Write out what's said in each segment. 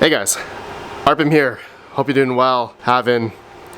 Hey guys, RedPandaMining here. Hope you're doing well, having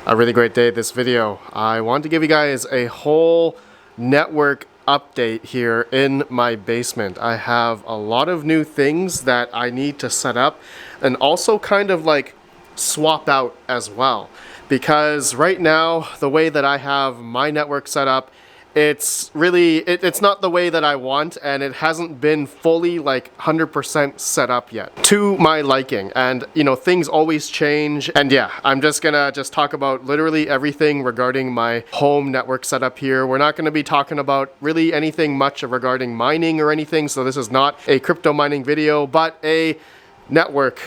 a really great day. This video, I wanted to give you guys a whole network update here in my basement. I have a lot of new things that I need to set up and also kind of like swap out as well. Because right now, the way that I have my network set up, it's really, it's not the way that I want, and it hasn't been fully like 100% set up yet to my liking. And you know, things always change. And yeah, I'm just gonna talk about literally everything regarding my home network setup here. We're not gonna be talking about really anything much regarding mining or anything. So this is not a crypto mining video, but a network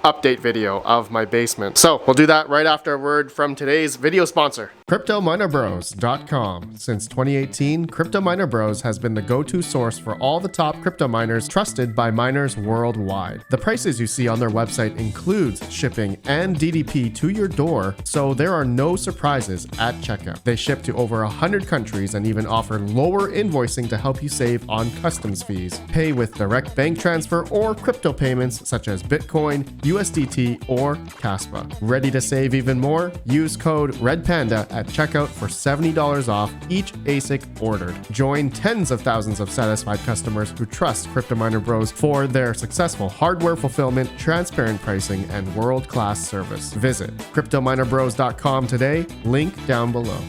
update video of my basement. So we'll do that right after a word from today's video sponsor. CryptoMinerBros.com. Since 2018, Crypto Miner Bros has been the go-to source for all the top crypto miners trusted by miners worldwide. The prices you see on their website includes shipping and DDP to your door, so there are no surprises at checkout. They ship to over 100 countries and even offer lower invoicing to help you save on customs fees. Pay with direct bank transfer or crypto payments such as Bitcoin, USDT, or Caspa. Ready to save even more? Use code RedPanda at checkout for $70 off each ASIC ordered. Join tens of thousands of satisfied customers who trust Crypto Miner Bros for their successful hardware fulfillment, transparent pricing, and world-class service. Visit CryptoMinerBros.com today, link down below.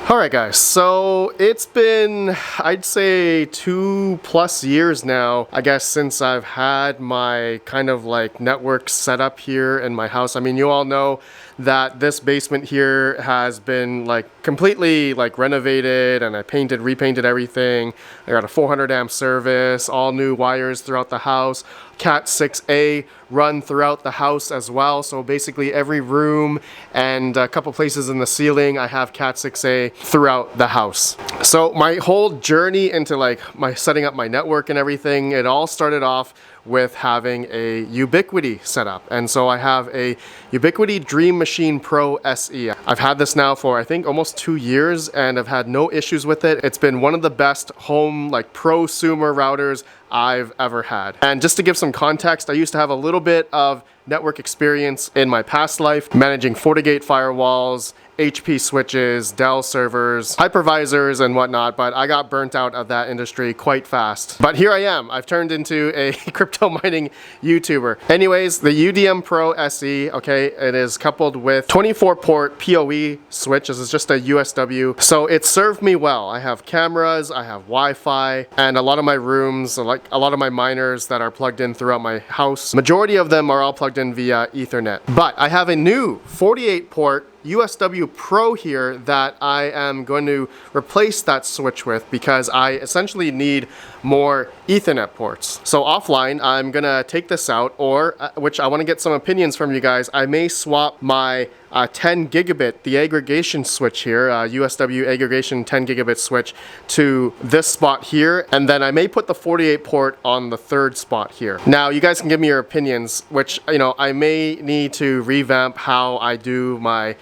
Alright guys, so it's been, I'd say 2+ years now, I guess, since I've had my kind of like network set up here in my house. I mean, you all know that this basement here has been like completely like renovated, and I repainted everything. I got a 400 amp service, all new wires throughout the house, Cat 6A run throughout the house as well. So basically every room and a couple places in the ceiling, I have Cat 6A throughout the house. So my whole journey into like my setting up my network and everything, it all started off with having a Ubiquiti setup. And so I have a Ubiquiti Dream Machine Pro SE. I've had this now for I think almost 2 years, and I've had no issues with it. It's been one of the best home like prosumer routers I've ever had. And just to give some context, I used to have a little bit of network experience in my past life, managing FortiGate firewalls, HP switches, Dell servers, hypervisors, and whatnot, but I got burnt out of that industry quite fast. But here I am. I've turned into a crypto mining YouTuber. Anyways, the UDM Pro SE, okay, it is coupled with 24-port PoE switch. This is just a USW, so it served me well. I have cameras, I have Wi-Fi, and a lot of my rooms, like a lot of my miners that are plugged in throughout my house, majority of them are all plugged in via Ethernet. But I have a new 48-port USW Pro here that I am going to replace that switch with, because I essentially need more Ethernet ports. So offline, I'm gonna take this out, or which I want to get some opinions from you guys. I may swap my 10 gigabit, the aggregation switch here, USW aggregation 10 gigabit switch, to this spot here, and then I may put the 48 port on the third spot here. Now you guys can give me your opinions, which, you know, I may need to revamp how I do my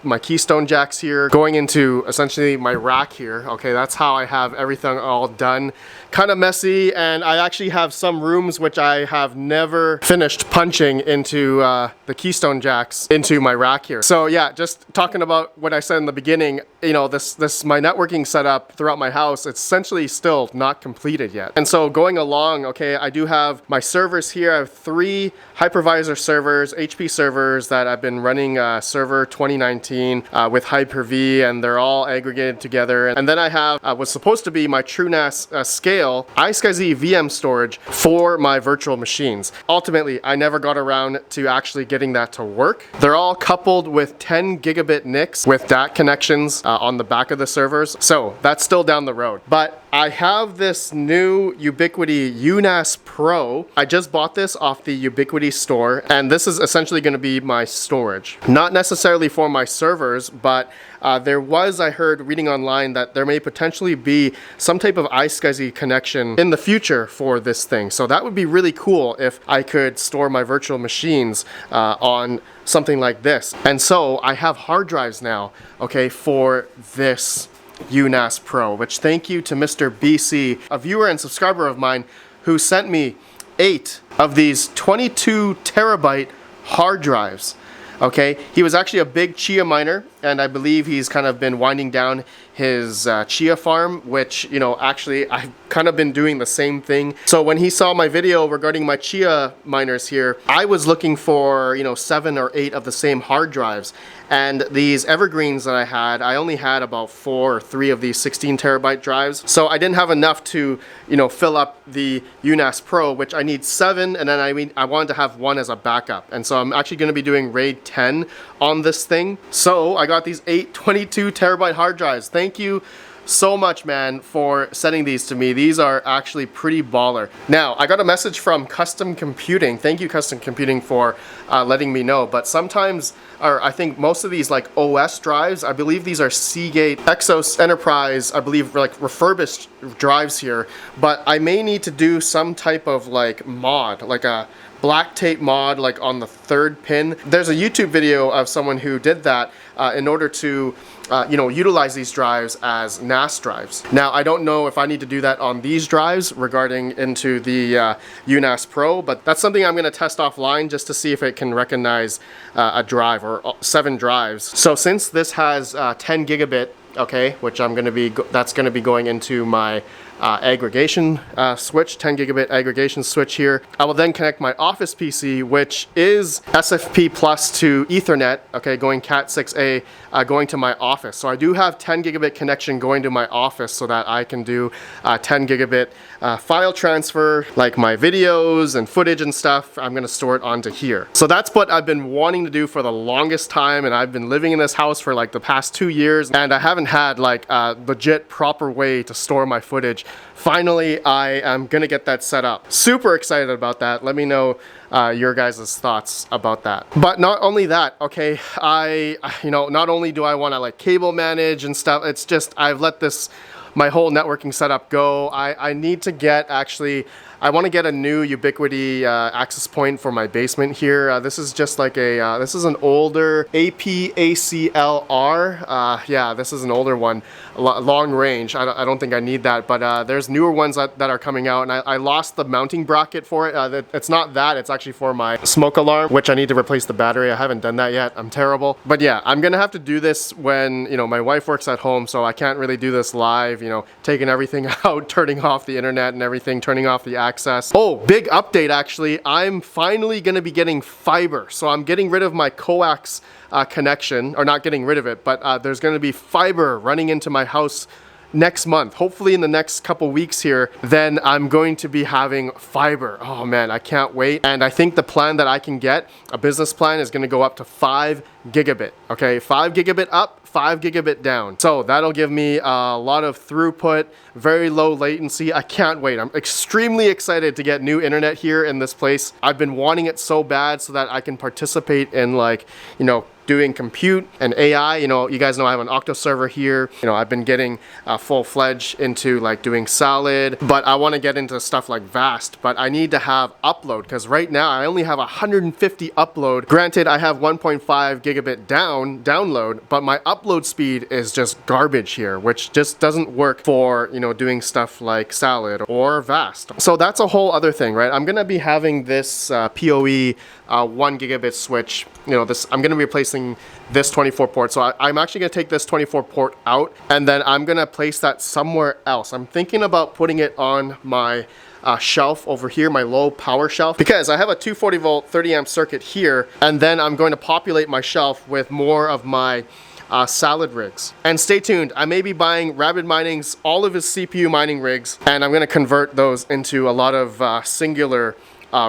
my keystone jacks here, going into essentially my rack here. Okay, that's how I have everything all done. Kind of messy, and I actually have some rooms which I have never finished punching into the keystone jacks into my rack here. So yeah, just talking about what I said in the beginning, you know, this my networking setup throughout my house, it's essentially still not completed yet. And so going along, okay, I do have my servers here. I have 3 hypervisor servers, HP servers, that I've been running server 2019 with Hyper-V, and they're all aggregated together. And then I have what's supposed to be my TrueNAS scale iSCSI VM storage for my virtual machines. Ultimately, I never got around to actually getting that to work. They're all coupled with 10 gigabit NICs with DAC connections on the back of the servers. So that's still down the road. But I have this new Ubiquiti UNAS Pro. I just bought this off the Ubiquiti store, and this is essentially going to be my storage. Not necessarily for my servers, but there was, I heard reading online, that there may potentially be some type of iSCSI connection in the future for this thing. So that would be really cool if I could store my virtual machines on something like this. And so I have hard drives now, okay, for this UNAS Pro, which thank you to Mr. BC, a viewer and subscriber of mine, who sent me 8 of these 22 terabyte hard drives. Okay, he was actually a big chia miner, and I believe he's kind of been winding down his chia farm, which, you know, actually I've kind of been doing the same thing. So when he saw my video regarding my chia miners here, I was looking for, you know, 7 or 8 of the same hard drives. And these evergreens that I had, I only had about 4 or 3 of these 16 terabyte drives. So I didn't have enough to, you know, fill up the UNAS Pro, which I need 7, and then I wanted to have 1 as a backup. And so I'm actually going to be doing RAID 10 on this thing. So I got these 8 22 terabyte hard drives. Thank you so much, man, for sending these to me. These are actually pretty baller. Now, I got a message from Custom Computing. Thank you, Custom Computing, for letting me know. But sometimes, or I think most of these like OS drives, I believe these are Seagate Exos Enterprise, I believe, like refurbished drives here. But I may need to do some type of like mod, like a black tape mod, like on the 3rd pin. There's a YouTube video of someone who did that in order to you know, utilize these drives as NAS drives. Now, I don't know if I need to do that on these drives regarding into the UNAS Pro, but that's something I'm going to test offline just to see if it can recognize a drive or 7 drives. So since this has 10 gigabit, okay, which I'm going to be, that's going to be going into my aggregation switch, 10 gigabit aggregation switch here. I will then connect my office PC, which is SFP plus to Ethernet, okay, going Cat 6A, going to my office. So I do have 10 gigabit connection going to my office so that I can do 10 gigabit file transfer, like my videos and footage and stuff. I'm going to store it onto here. So that's what I've been wanting to do for the longest time, and I've been living in this house for like the past 2 years, and I haven't had like a legit proper way to store my footage. Finally, I am gonna get that set up. Super excited about that. Let me know your guys' thoughts about that. But not only that, okay, you know, not only do I want to like cable manage and stuff, it's just I've let my whole networking setup go. I need to get, actually, I want to get a new Ubiquiti access point for my basement here. This is just like a, this is an older APACLR. Yeah, this is an older one, long range. I don't think I need that, but there's newer ones that are coming out, and I lost the mounting bracket for it. It's not that, it's actually for my smoke alarm, which I need to replace the battery. I haven't done that yet. I'm terrible. But yeah, I'm gonna have to do this when, you know, my wife works at home, so I can't really do this live, you know, taking everything out, turning off the internet and everything, turning off the access. Oh, big update actually. I'm finally going to be getting fiber. So I'm getting rid of my coax connection, or not getting rid of it, but there's going to be fiber running into my house next month. Hopefully in the next couple weeks here, then I'm going to be having fiber. Oh man, I can't wait. And I think the plan that I can get, a business plan, is going to go up to 5 gigabit. Okay, 5 gigabit up, 5 gigabit down. So that'll give me a lot of throughput, very low latency. I can't wait. I'm extremely excited to get new internet here in this place. I've been wanting it so bad so that I can participate in, like, you know, doing compute and AI. You know, you guys know I have an Octo server here. You know, I've been getting full-fledged into like doing Solid, but I want to get into stuff like Vast, but I need to have upload, because right now I only have 150 upload. Granted, I have 1.5 gigabit download, but my upload speed is just garbage here, which just doesn't work for, you know, doing stuff like Solid or Vast. So that's a whole other thing, right? I'm gonna be having this PoE 1 gigabit switch. You know, this, I'm gonna be replacing this 24 port. So I'm actually gonna take this 24 port out, and then I'm gonna place that somewhere else. I'm thinking about putting it on my shelf over here, my low power shelf, because I have a 240 volt 30 amp circuit here, and then I'm going to populate my shelf with more of my Solid rigs. And stay tuned, I may be buying RedPandaMining's all of his CPU mining rigs, and I'm going to convert those into a lot of singular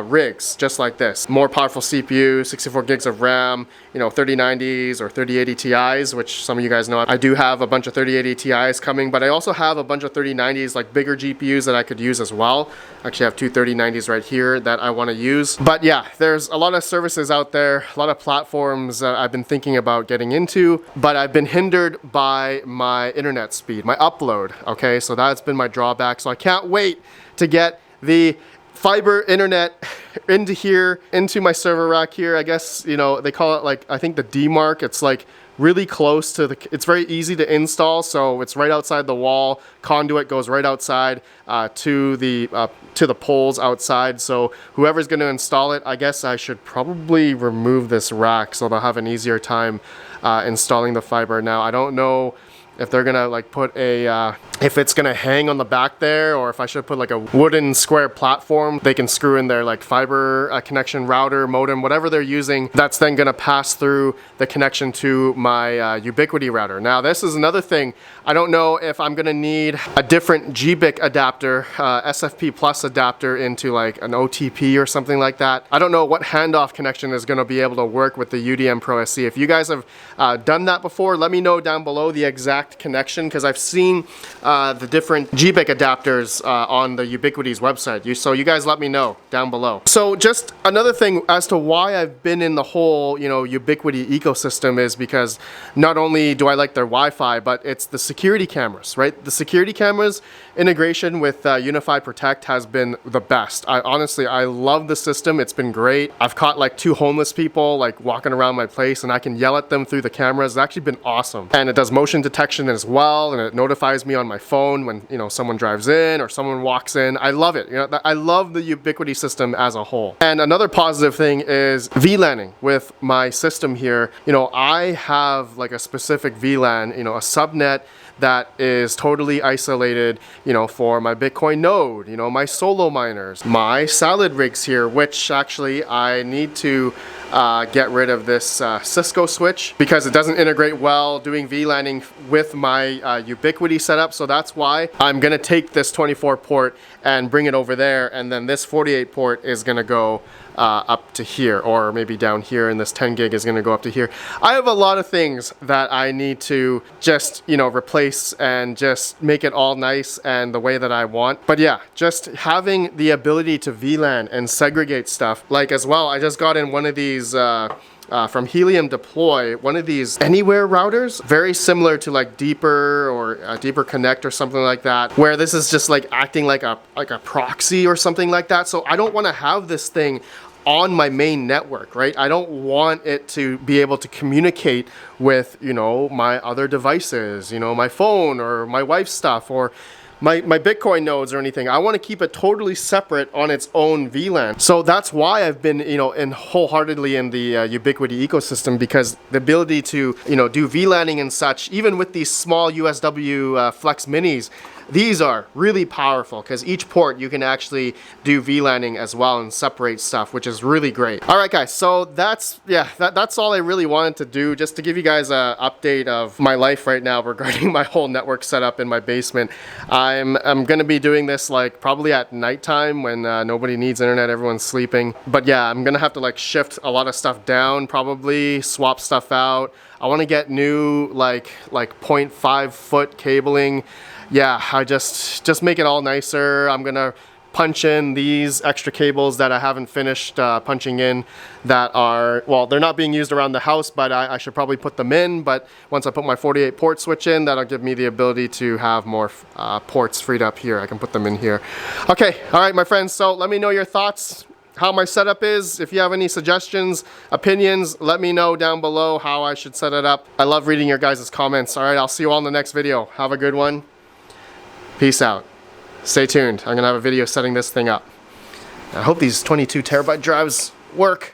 rigs, just like this. More powerful CPU, 64 gigs of RAM, you know, 3090s or 3080 Ti's, which some of you guys know I do have a bunch of 3080 Ti's coming, but I also have a bunch of 3090s, like bigger GPUs that I could use as well. I actually have two 3090s right here that I want to use. But yeah, there's a lot of services out there, a lot of platforms that I've been thinking about getting into, but I've been hindered by my internet speed, my upload, okay? So that's been my drawback. So I can't wait to get the fiber internet into here, into my server rack here. I guess, you know, they call it, like, I think the D mark, it's like really close to the, it's very easy to install, so it's right outside the wall. Conduit goes right outside to the poles outside. So whoever's going to install it, I guess I should probably remove this rack so they'll have an easier time installing the fiber. Now I don't know if they're gonna like put a if it's gonna hang on the back there, or if I should put like a wooden square platform they can screw in their like fiber connection, router, modem, whatever they're using, that's then gonna pass through the connection to my Ubiquiti router. Now this is another thing, I don't know if I'm gonna need a different GBIC adapter, SFP plus adapter into like an OTP or something like that. I don't know what handoff connection is gonna be able to work with the UDM Pro SE. If you guys have done that before, let me know down below the exact connection, because I've seen the different GBIC adapters on the Ubiquiti's website. So you guys let me know down below. So just another thing as to why I've been in the whole, you know, Ubiquiti ecosystem is because not only do I like their Wi-Fi, but it's the security cameras, right? The security cameras integration with Unify Protect has been the best. I love the system. It's been great. I've caught like 2 homeless people like walking around my place, and I can yell at them through the cameras. It's actually been awesome. And it does motion detection as well, and it notifies me on my phone when, you know, someone drives in or someone walks in. I love it. You know, I love the Ubiquiti system as a whole. And another positive thing is VLANing with my system here. You know, I have like a specific VLAN, you know, a subnet that is totally isolated, you know, for my Bitcoin node, you know, my solo miners, my salad rigs here, which actually I need to get rid of this Cisco switch because it doesn't integrate well doing VLANing with my Ubiquiti setup. So that's why I'm gonna take this 24 port and bring it over there, and then this 48 port is gonna go up to here, or maybe down here, and this 10 gig is going to go up to here. I have a lot of things that I need to just, you know, replace and just make it all nice and the way that I want. But yeah, just having the ability to VLAN and segregate stuff, like as well, I just got in one of these from Helium Deploy, one of these anywhere routers, very similar to like Deeper or Deeper Connect or something like that, where this is just like acting like a proxy or something like that. So I don't want to have this thing on my main network, right? I don't want it to be able to communicate with, you know, my other devices, you know, my phone or my wife's stuff or my Bitcoin nodes or anything. I want to keep it totally separate on its own VLAN. So that's why I've been, you know, wholeheartedly in the Ubiquiti ecosystem, because the ability to, you know, do VLANing and such, even with these small USW Flex Minis, these are really powerful because each port you can actually do VLANing as well and separate stuff, which is really great. All right, guys, so that's all I really wanted to do, just to give you guys an update of my life right now regarding my whole network setup in my basement. I'm gonna be doing this like probably at nighttime when nobody needs internet, everyone's sleeping. But yeah, I'm gonna have to like shift a lot of stuff down, probably swap stuff out. I want to get new like 0.5 foot cabling. Yeah, I just make it all nicer. I'm gonna punch in these extra cables that I haven't finished punching in that are, well, they're not being used around the house, but I should probably put them in. But once I put my 48 port switch in, that'll give me the ability to have more ports freed up here. I can put them in here. Okay, all right, my friends, so let me know your thoughts, how my setup is. If you have any suggestions, opinions, let me know down below how I should set it up. I love reading your guys' comments. All right, I'll see you all in the next video. Have a good one. Peace out. Stay tuned. I'm gonna have a video setting this thing up. I hope these 22 terabyte drives work.